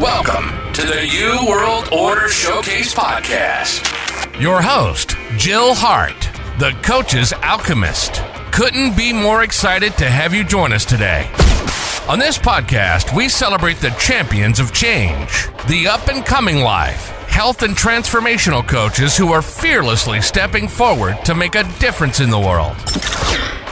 Welcome to the New World Order Showcase Podcast. Your host, Jill Hart, the Coach's Alchemist. Couldn't be more excited to have you join us today. On this podcast, we celebrate the champions of change, the up-and-coming life, health and transformational coaches who are fearlessly stepping forward to make a difference in the world.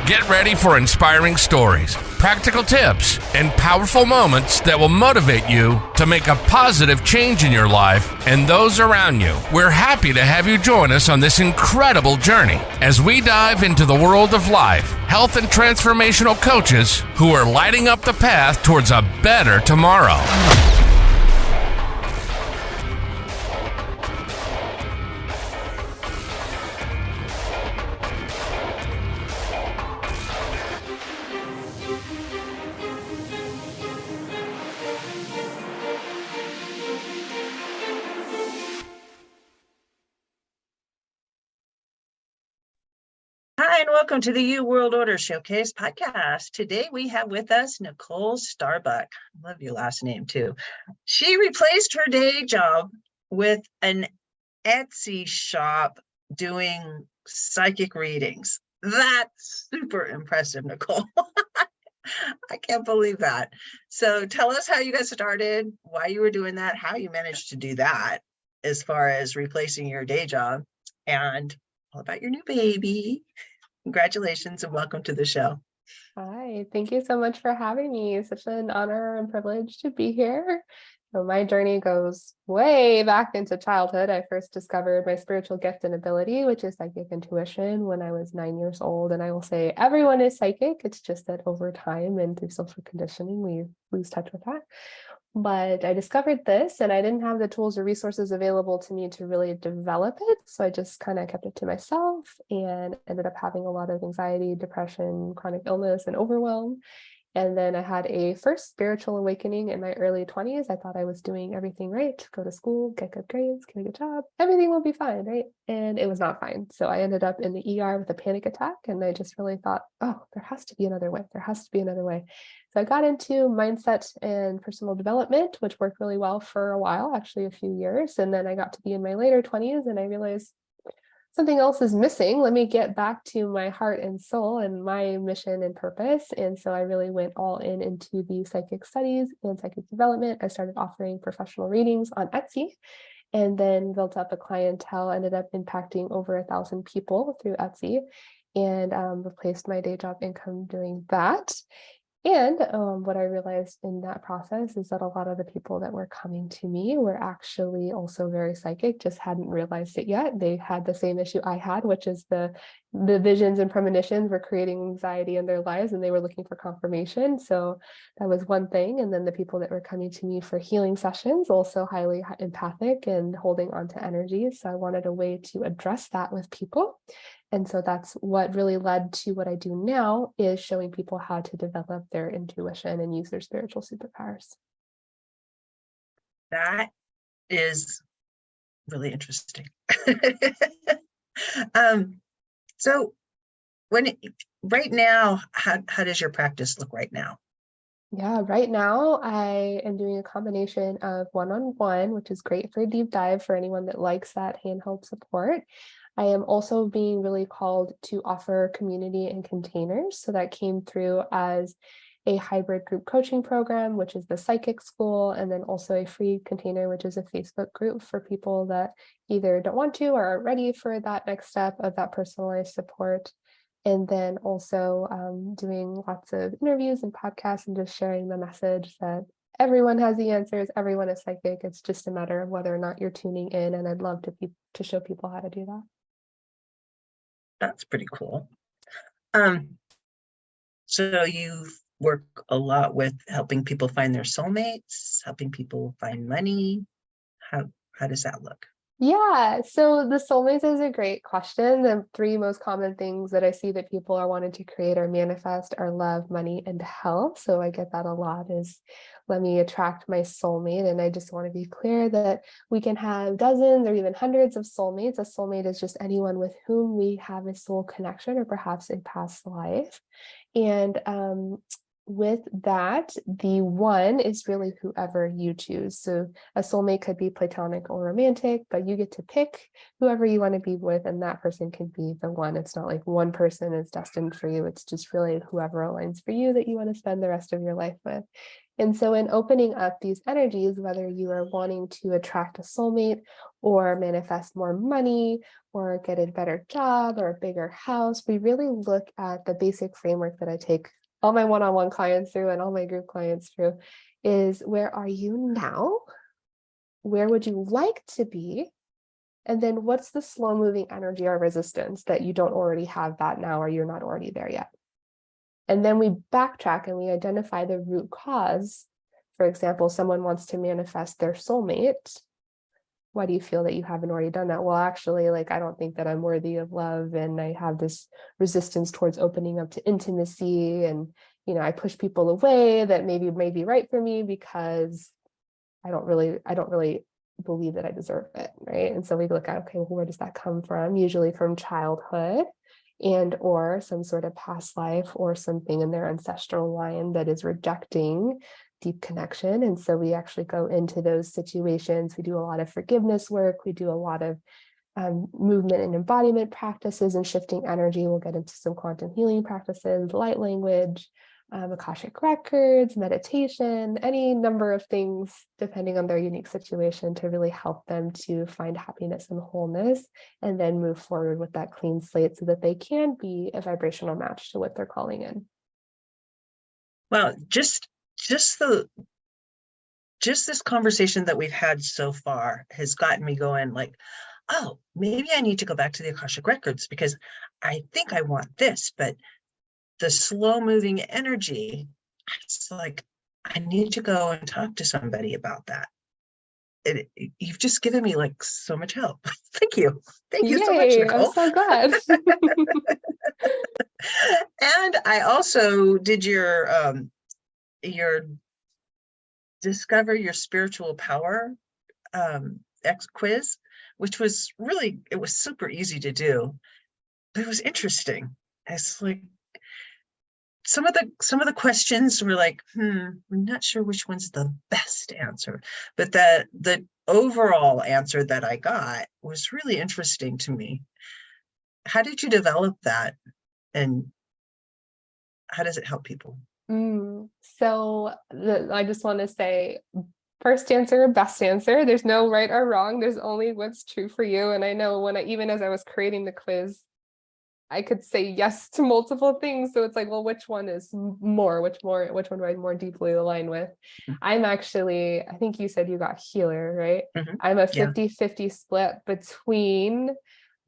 Get ready for inspiring stories, practical tips, and powerful moments that will motivate you to make a positive change in your life and those around you. We're happy to have you join us on this incredible journey as we dive into the world of life, health, and transformational coaches who are lighting up the path towards a better tomorrow. Hi, and welcome to the New World Order Showcase podcast. Today we have with us Nicole Starbuck. I love your last name too. She replaced her day job with an Etsy shop doing psychic readings. That's super impressive, Nicole. I can't believe that. So tell us how you got started, why you were doing that, how you managed to do that as far as replacing your day job, and all about your new baby. Congratulations and welcome to the show. Hi, thank you so much for having me. It's such an honor and privilege to be here. So my journey goes way back into childhood. I first discovered my spiritual gift and ability, which is psychic intuition, when I was 9 years old. And I will say everyone is psychic. It's just that over time and through social conditioning, we lose touch with that. But I discovered this and I didn't have the tools or resources available to me to really develop it. So I just kind of kept it to myself and ended up having a lot of anxiety, depression, chronic illness, and overwhelm. And then I had a first spiritual awakening in my early 20s. I thought I was doing everything right, go to school, get good grades, get a good job, everything will be fine, right? And it was not fine. So I ended up in the ER with a panic attack. And I just really thought, oh, there has to be another way. There has to be another way. So I got into mindset and personal development, which worked really well for a while, actually a few years. And then I got to be in my later 20s and I realized something else is missing. Let me get back to my heart and soul and my mission and purpose. And so I really went all in into the psychic studies and psychic development. I started offering professional readings on Etsy and then built up a clientele, ended up impacting over 1,000 people through Etsy and replaced my day job income doing that. And what I realized in that process is that a lot of the people that were coming to me were actually also very psychic, just hadn't realized it yet. They had the same issue I had, which is the visions and premonitions were creating anxiety in their lives and they were looking for confirmation. So that was one thing. And then the people that were coming to me for healing sessions, also highly empathic and holding on to energy. So I wanted a way to address that with people. And so that's what really led to what I do now, is showing people how to develop their intuition and use their spiritual superpowers. That is really interesting. So right now, how does your practice look right now? Yeah, right now I am doing a combination of one-on-one, which is great for a deep dive for anyone that likes that handheld support. I am also being really called to offer community and containers. So that came through as a hybrid group coaching program, which is the Psychic School, and then also a free container, which is a Facebook group for people that either don't want to or aren't ready for that next step of that personalized support. And then also doing lots of interviews and podcasts and just sharing the message that everyone has the answers, everyone is psychic. It's just a matter of whether or not you're tuning in. And I'd love to show people how to do that. That's pretty cool. So you work a lot with helping people find their soulmates, helping people find money. How does that look? Yeah, so the soulmates is a great question. The three most common things that I see that people are wanting to create or manifest are love, money, and health. So I get that a lot is, let me attract my soulmate. And I just want to be clear that we can have dozens or even hundreds of soulmates. A soulmate is just anyone with whom we have a soul connection or perhaps a past life. And with that, the one is really whoever you choose. So a soulmate could be platonic or romantic, but you get to pick whoever you want to be with, and that person can be the one. It's not like one person is destined for you. It's just really whoever aligns for you that you want to spend the rest of your life with. And so in opening up these energies, whether you are wanting to attract a soulmate or manifest more money or get a better job or a bigger house, we really look at the basic framework that I take all my one-on-one clients through and all my group clients through is, where are you now? Where would you like to be? And then what's the slow moving energy or resistance that you don't already have that now, or you're not already there yet? And then we backtrack and we identify the root cause. For example, someone wants to manifest their soulmate. Why do you feel that you haven't already done that? Well, actually, like, I don't think that I'm worthy of love, and I have this resistance towards opening up to intimacy, and I push people away that maybe may be right for me because I don't really believe that I deserve it, right? And so we look at, okay, well, where does that come from? Usually from childhood and or some sort of past life or something in their ancestral line that is rejecting deep connection. And so we actually go into those situations. We do a lot of forgiveness work. We do a lot of movement and embodiment practices and shifting energy. We'll get into some quantum healing practices, light language, Akashic records, meditation, any number of things depending on their unique situation to really help them to find happiness and wholeness, and then move forward with that clean slate so that they can be a vibrational match to what they're calling in. Well, just this conversation that we've had so far has gotten me going, like, oh, maybe I need to go back to the Akashic records because I think I want this, but the slow moving energy, it's like, I need to go and talk to somebody about that. You've just given me like so much help. Thank you. Thank you so much, Nicole. I'm so glad. And I also did your discover your spiritual power quiz, which was really, it was super easy to do, but it was interesting. It's like some of the questions were like, I'm not sure which one's the best answer, but the overall answer that I got was really interesting to me. How did you develop that, and how does it help people? So I just want to say, first answer, best answer. There's no right or wrong. There's only what's true for you. And I know even as I was creating the quiz, I could say yes to multiple things. So it's like, well, which one is more? Which one do I more deeply align with? I'm actually, I think you said you got healer, right? I'm a 50-50 split between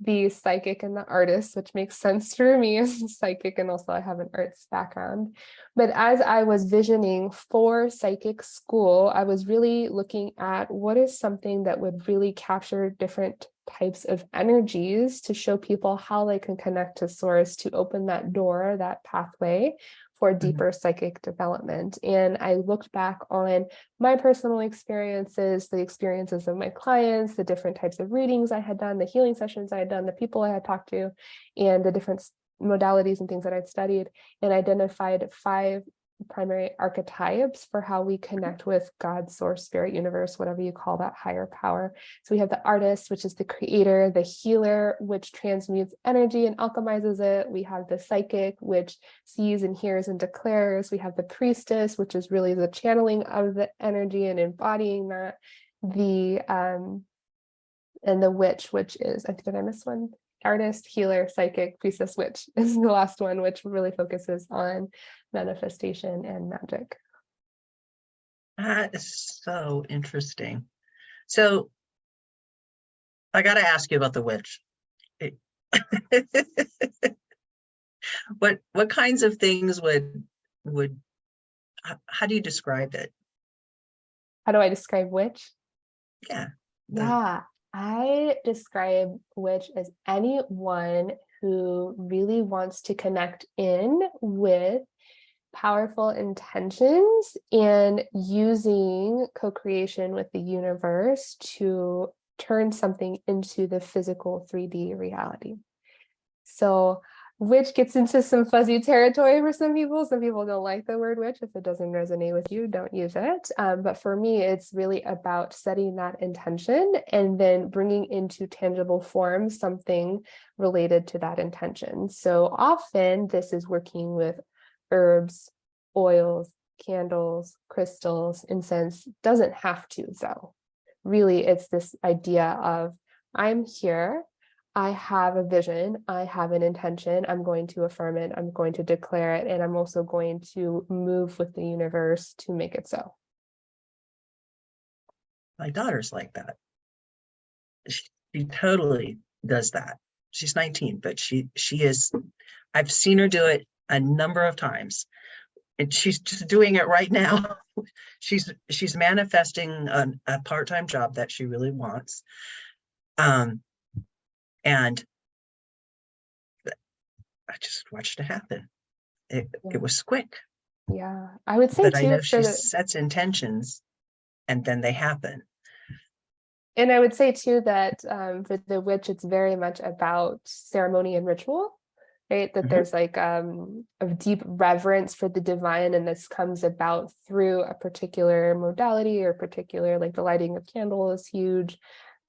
the psychic and the artist, which makes sense for me as a psychic, and also I have an arts background. But as I was visioning for psychic school, I was really looking at what is something that would really capture different types of energies to show people how they can connect to source, to open that door, that pathway for deeper psychic development. And I looked back on my personal experiences, the experiences of my clients, the different types of readings I had done, the healing sessions I had done, the people I had talked to, and the different modalities and things that I'd studied, and identified 5 primary archetypes for how we connect with God, source, spirit, universe, whatever you call that higher power. So we have the artist, which is the creator, the healer, which transmutes energy and alchemizes it. We have the psychic, which sees and hears and declares. We have the priestess, which is really the channeling of the energy and embodying that. And the witch, which is, I think, did I miss one? Artist, healer, psychic, priestess, witch is the last one, which really focuses on manifestation and magic. That is so interesting. So I got to ask you about the witch. What kinds of things would how do you describe it? How do I describe witch? Yeah. I describe witch as anyone who really wants to connect in with powerful intentions and using co-creation with the universe to turn something into the physical 3D reality. So Witch gets into some fuzzy territory for some people. Some people don't like the word witch. If it doesn't resonate with you, don't use it. But for me, it's really about setting that intention and then bringing into tangible form something related to that intention. So often this is working with herbs, oils, candles, crystals, incense. Doesn't have to, though. Really, it's this idea of I'm here. I have a vision, I have an intention, I'm going to affirm it, I'm going to declare it, and I'm also going to move with the universe to make it so. My daughter's like that. She totally does that. She's 19, but she is, I've seen her do it a number of times, and she's just doing it right now. She's manifesting a part-time job that she really wants. And I just watched it happen. It was quick. Yeah, I would say but too, I know she sets intentions and then they happen. And I would say too that for the witch, it's very much about ceremony and ritual, right? That there's like a deep reverence for the divine, and this comes about through a particular modality or particular, like the lighting of candle is huge.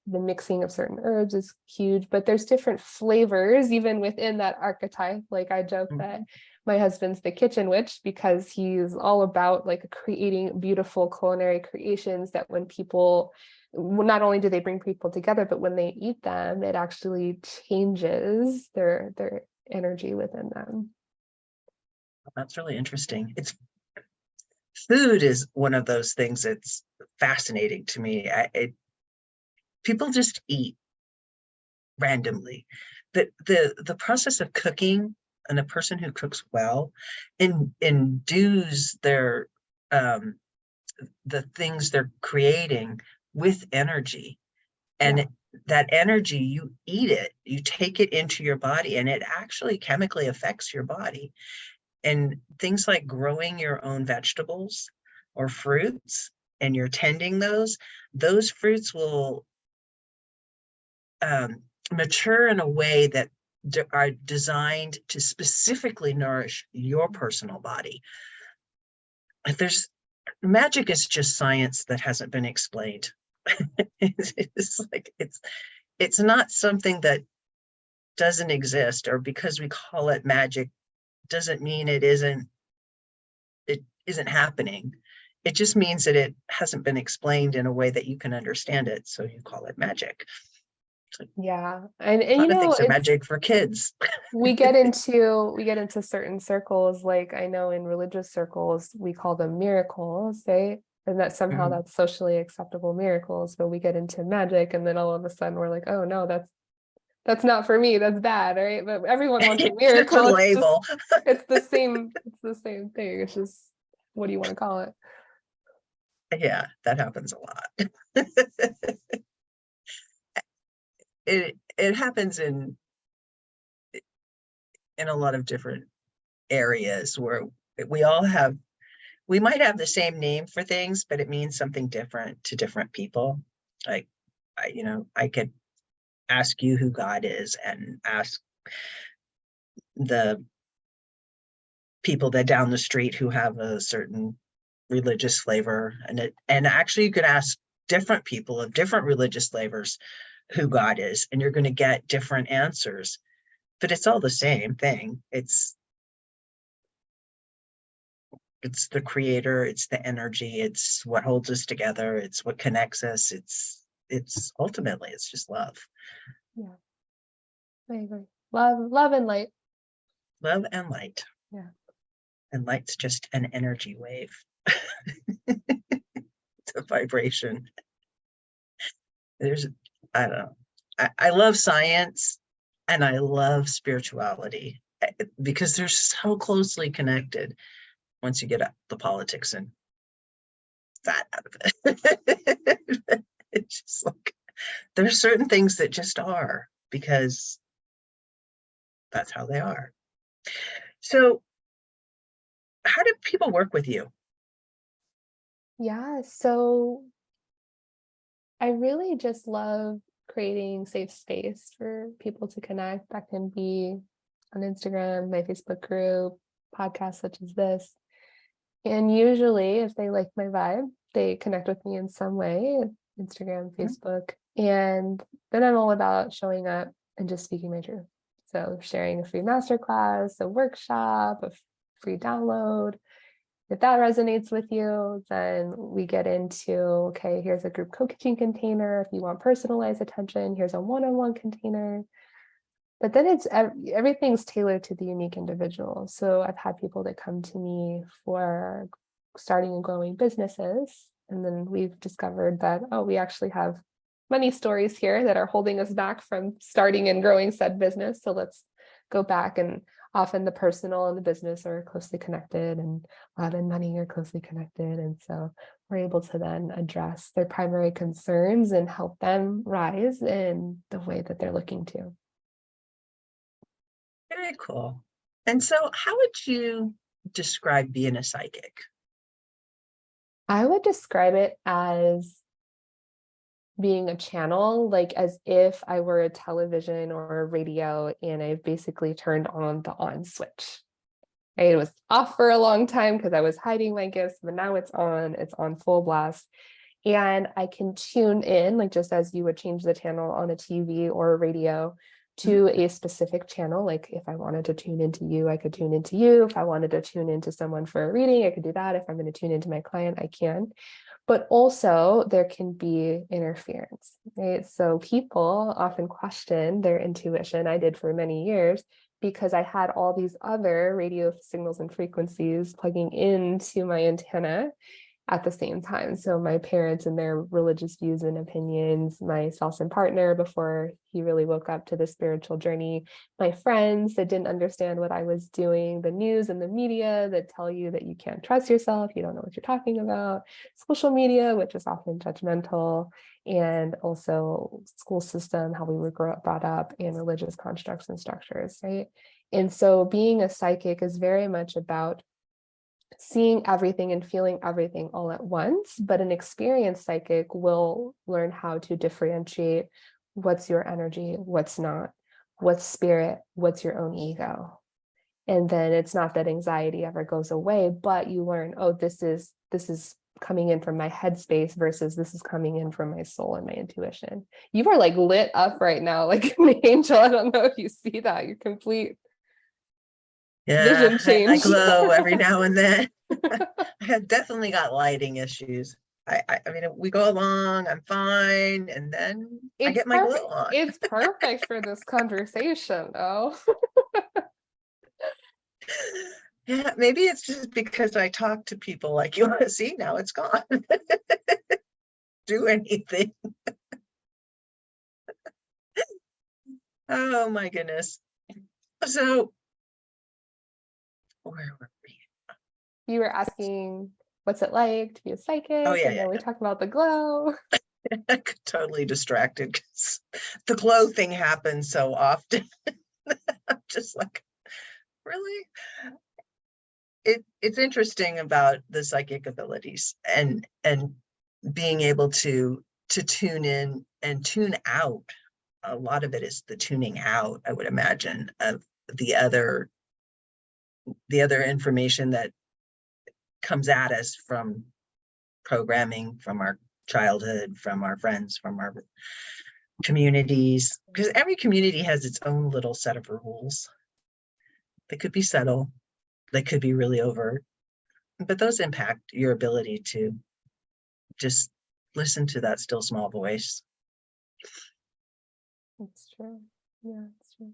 The mixing of certain herbs is huge, but there's different flavors even within that archetype. Like I joke that my husband's the kitchen witch because he's all about like creating beautiful culinary creations that when people, not only do they bring people together, but when they eat them, it actually changes their energy within them. That's really interesting. Food is one of those things that's fascinating to me. People just eat randomly. The process of cooking, and a person who cooks well endues their the things they're creating with energy, and that energy, you eat it, you take it into your body, and it actually chemically affects your body. And things like growing your own vegetables or fruits, and you're tending those fruits will mature in a way that are designed to specifically nourish your personal body. Magic is just science that hasn't been explained. It's not something that doesn't exist, or because we call it magic doesn't mean it isn't happening. It just means that it hasn't been explained in a way that you can understand it, so you call it magic. Yeah, and a lot of things are magic for kids. we get into certain circles, like I know in religious circles we call them miracles, right? And that somehow that's socially acceptable miracles, but we get into magic and then all of a sudden we're like, oh no, that's not for me, that's bad, right? But everyone wants a miracle. It's a label. It's the same thing. It's just, what do you want to call it? Yeah, that happens a lot. It happens in a lot of different areas where we might have the same name for things, but it means something different to different people. Like, I could ask you who God is and ask the people that down the street who have a certain religious flavor, and actually you could ask different people of different religious flavors who God is, and you're going to get different answers, but it's all the same thing. It's the creator, it's the energy, it's what holds us together, it's what connects us, it's ultimately, it's just love. Yeah, I agree. Love and light. Love and light. Yeah. And light's just an energy wave. It's a vibration. I don't know. I love science and I love spirituality because they're so closely connected once you get the politics and that out of it. It's just like, there's certain things that just are because that's how they are. So how do people work with you? Yeah, so I really just love creating safe space for people to connect. That can be on Instagram, my Facebook group, podcasts such as this. And usually if they like my vibe, they connect with me in some way, Instagram, Facebook. And then I'm all about showing up and just speaking my truth. So sharing a free masterclass, a workshop, a free download. If that resonates with you, then we get into, okay, here's a group coaching container. If you want personalized attention, here's a one-on-one container. But then it's everything's tailored to the unique individual. So I've had people that come to me for starting and growing businesses. And then we've discovered that, oh, we actually have money stories here that are holding us back from starting and growing said business. So let's go back, and often the personal and the business are closely connected, and love and money are closely connected. And so we're able to then address their primary concerns and help them rise in the way that they're looking to. Very cool. And so how would you describe being a psychic? I would describe it as being a channel, like as if I were a television or a radio and I've basically turned on the on switch. Right? It was off for a long time because I was hiding my gifts, but now it's on full blast. And I can tune in, like just as you would change the channel on a TV or a radio, to a specific channel. Like if I wanted to tune into you, I could tune into you. If I wanted to tune into someone for a reading, I could do that. If I'm going to tune into my client, I can. But also there can be interference, right? So people often question their intuition. I did for many years, because I had all these other radio signals and frequencies plugging into my antenna at the same time. So my parents and their religious views and opinions, my spouse and partner before he really woke up to the spiritual journey, my friends that didn't understand what I was doing, the news and the media that tell you that you can't trust yourself, you don't know what you're talking about, social media, which is often judgmental, and also school system, how we were brought up, and religious constructs and structures, right? And so being a psychic is very much about seeing everything and feeling everything all at once, but an experienced psychic will learn how to differentiate what's your energy, what's not, what's spirit, what's your own ego. And then it's not that anxiety ever goes away, but you learn, oh, this is coming in from my headspace versus this is coming in from my soul and my intuition. You are like lit up right now, like an angel. I don't know if you see that. You're complete. Yeah, Vision change. I glow every now and then. I have definitely got lighting issues. I mean, we go along, I'm fine, and then I get my glow on. It's perfect for this conversation, though. Yeah, maybe it's just because I talk to people like, you want to see, now it's gone. Do anything. Oh my goodness. So where were we? You were asking, what's it like to be a psychic? Oh, yeah, and then we talked about the glow. I got totally distracted because the glow thing happens so often. I'm just like, really? It's interesting about the psychic abilities and being able to tune in and tune out. A lot of it is the tuning out, I would imagine, of the other information that comes at us from programming, from our childhood, from our friends, from our communities, because every community has its own little set of rules. They could be subtle, they could be really overt, but those impact your ability to just listen to that still small voice. That's true. Yeah, it's true.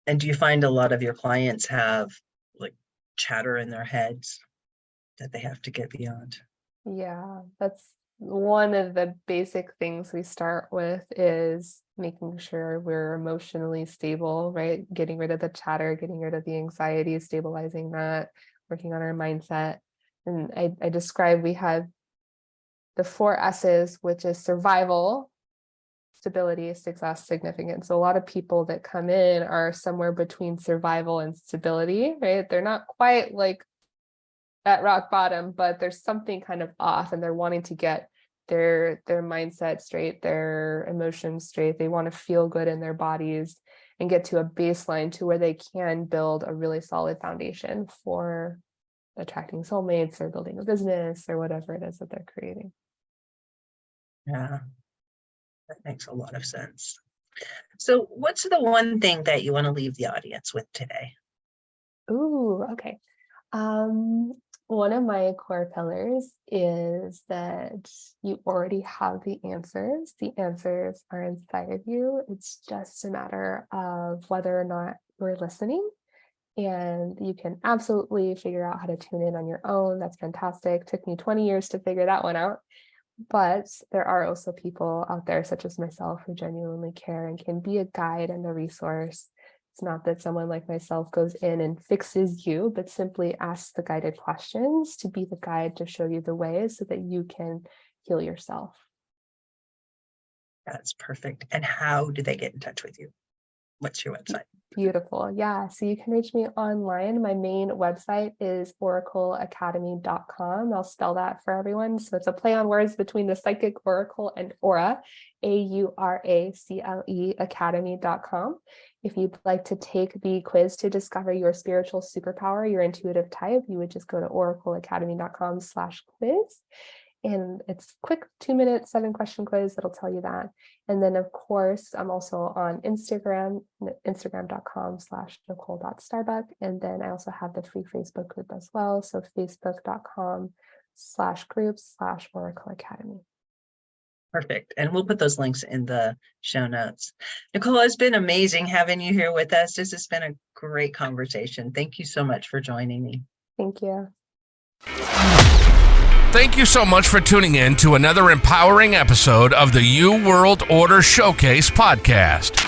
And do you find a lot of your clients have like chatter in their heads that they have to get beyond? Yeah, that's one of the basic things we start with, is making sure we're emotionally stable, right? Getting rid of the chatter, getting rid of the anxiety, stabilizing that, working on our mindset. And I describe, we have the 4 S's, which is survival, stability, success, significance. So a lot of people that come in are somewhere between survival and stability, right? They're not quite like at rock bottom, but there's something kind of off, and they're wanting to get their mindset straight, their emotions straight. They want to feel good in their bodies. and get to a baseline to where they can build a really solid foundation for attracting soulmates or building a business or whatever it is that they're creating. Yeah, that makes a lot of sense. So what's the one thing that you want to leave the audience with today? Ooh, okay. One of my core pillars is that you already have the answers. The answers are inside of you. It's just a matter of whether or not we're listening. And you can absolutely figure out how to tune in on your own. That's fantastic. Took me 20 years to figure that one out. But there are also people out there, such as myself, who genuinely care and can be a guide and a resource. It's not that someone like myself goes in and fixes you, but simply asks the guided questions to be the guide to show you the ways so that you can heal yourself. That's perfect. And how do they get in touch with you? What's your website? Beautiful. Yeah. So you can reach me online. My main website is oracleacademy.com. I'll spell that for everyone. So it's a play on words between the psychic oracle and aura, AURACLE academy.com. If you'd like to take the quiz to discover your spiritual superpower, your intuitive type, you would just go to oracleacademy.com/quiz. And it's quick 2-minute 7-question quiz that'll tell you that. And then of course, I'm also on Instagram, instagram.com/Nicole.Starbuck. And then I also have the free Facebook group as well. So facebook.com/groups/Oracle Academy. Perfect. And we'll put those links in the show notes. Nicole, it's been amazing having you here with us. This has been a great conversation. Thank you so much for joining me. Thank you. Thank you so much for tuning in to another empowering episode of the You World Order Showcase podcast.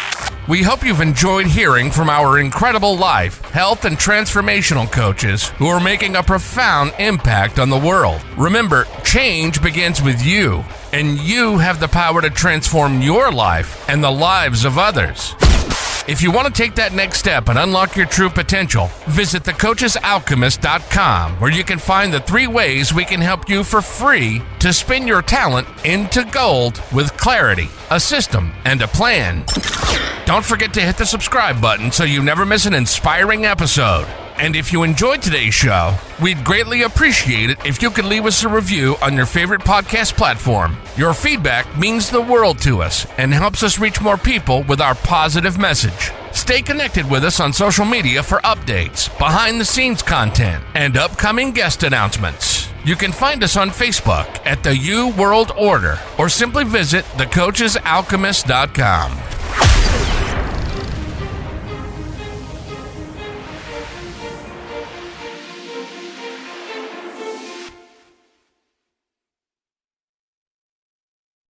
We hope you've enjoyed hearing from our incredible life, health, and transformational coaches who are making a profound impact on the world. Remember, change begins with you, and you have the power to transform your life and the lives of others. If you want to take that next step and unlock your true potential, visit thecoachesalchemist.com, where you can find the 3 ways we can help you for free to spin your talent into gold with clarity, a system, and a plan. Don't forget to hit the subscribe button so you never miss an inspiring episode. And if you enjoyed today's show, we'd greatly appreciate it if you could leave us a review on your favorite podcast platform. Your feedback means the world to us and helps us reach more people with our positive message. Stay connected with us on social media for updates, behind-the-scenes content, and upcoming guest announcements. You can find us on Facebook at the You World Order or simply visit thecoachesalchemist.com.